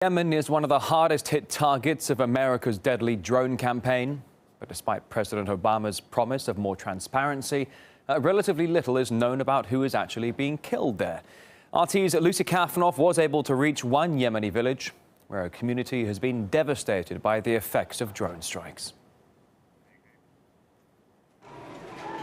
Yemen is one of the hardest-hit targets of America's deadly drone campaign. But despite President Obama's promise of more transparency, relatively little is known about who is actually being killed there. RT's Lucy Kafanov was able to reach one Yemeni village where a community has been devastated by the effects of drone strikes.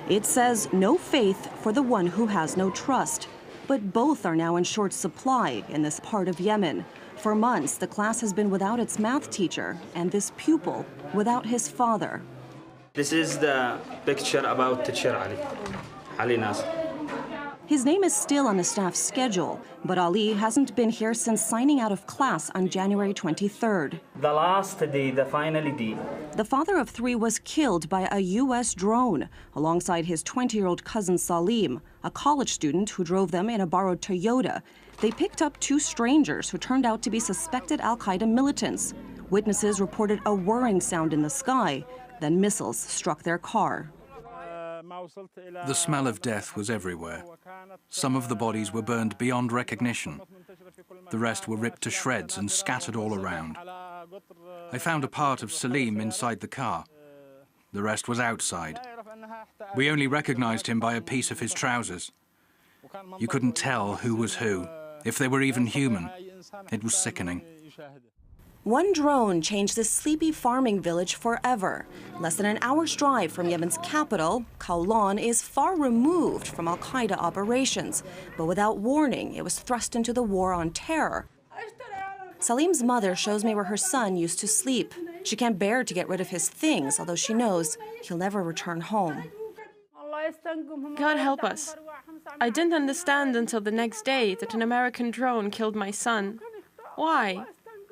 It says no faith for the one who has no trust. But both are now in short supply in this part of Yemen. For months, the class has been without its math teacher and this pupil without his father. This is the picture about teacher Ali Nasser. His name is still on the staff's schedule, but Ali hasn't been here since signing out of class on January 23rd. The last day, the final day. The father of three was killed by a US drone alongside his 20-year-old cousin Salim, a college student who drove them in a borrowed Toyota. They picked up two strangers who turned out to be suspected al-Qaeda militants. Witnesses reported a whirring sound in the sky. Then missiles struck their car. The smell of death was everywhere. Some of the bodies were burned beyond recognition. The rest were ripped to shreds and scattered all around. I found a part of Salim inside the car. The rest was outside. We only recognized him by a piece of his trousers. You couldn't tell who was who, if they were even human. It was sickening. One drone changed this sleepy farming village forever. Less than an hour's drive from Yemen's capital, Kowloon is far removed from al-Qaeda operations. But without warning, it was thrust into the war on terror. Salim's mother shows me where her son used to sleep. She can't bear to get rid of his things, although she knows he'll never return home. God help us. I didn't understand until the next day that an American drone killed my son. Why?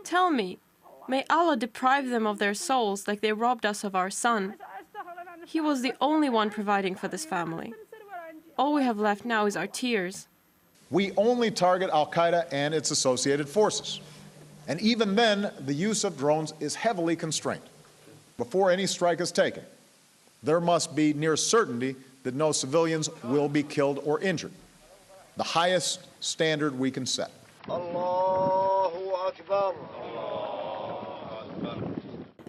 Tell me. May Allah deprive them of their souls like they robbed us of our son. He was the only one providing for this family. All we have left now is our tears. We only target al-Qaeda and its associated forces. And even then, the use of drones is heavily constrained. Before any strike is taken, there must be near certainty that no civilians will be killed or injured. The highest standard we can set. Allahu Akbar.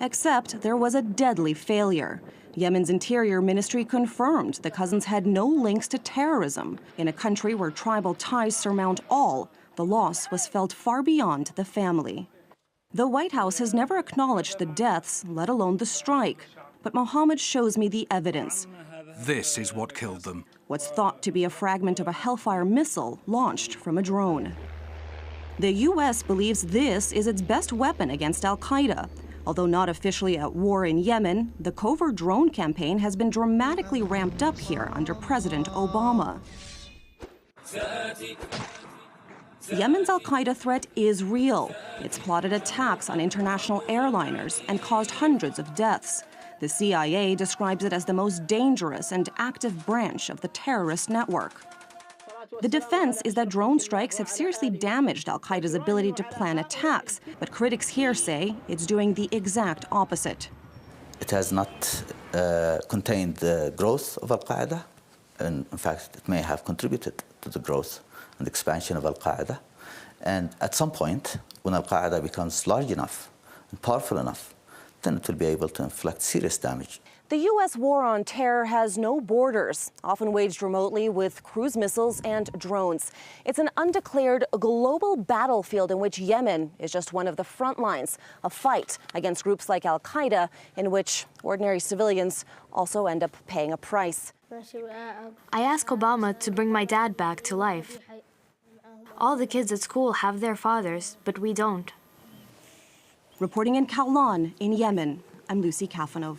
Except there was a deadly failure. Yemen's Interior Ministry confirmed the cousins had no links to terrorism. In a country where tribal ties surmount all, the loss was felt far beyond the family. The White House has never acknowledged the deaths, let alone the strike. But Mohammed shows me the evidence. This is what killed them. What's thought to be a fragment of a Hellfire missile launched from a drone. The U.S. believes this is its best weapon against al-Qaeda. Although not officially at war in Yemen, the covert drone campaign has been dramatically ramped up here under President Obama. Yemen's al-Qaeda threat is real. It's plotted attacks on international airliners and caused hundreds of deaths. The CIA describes it as the most dangerous and active branch of the terrorist network. The defense is that drone strikes have seriously damaged al-Qaeda's ability to plan attacks, but critics here say it's doing the exact opposite. It has not contained the growth of al-Qaeda, and in fact, it may have contributed to the growth and expansion of al-Qaeda. And at some point, when al-Qaeda becomes large enough and powerful enough, then it will be able to inflict serious damage. The U.S. war on terror has no borders, often waged remotely with cruise missiles and drones. It's an undeclared global battlefield in which Yemen is just one of the front lines, a fight against groups like al-Qaeda, in which ordinary civilians also end up paying a price. I asked Obama to bring my dad back to life. All the kids at school have their fathers, but we don't. Reporting in Kowloon in Yemen, I'm Lucy Kafanov.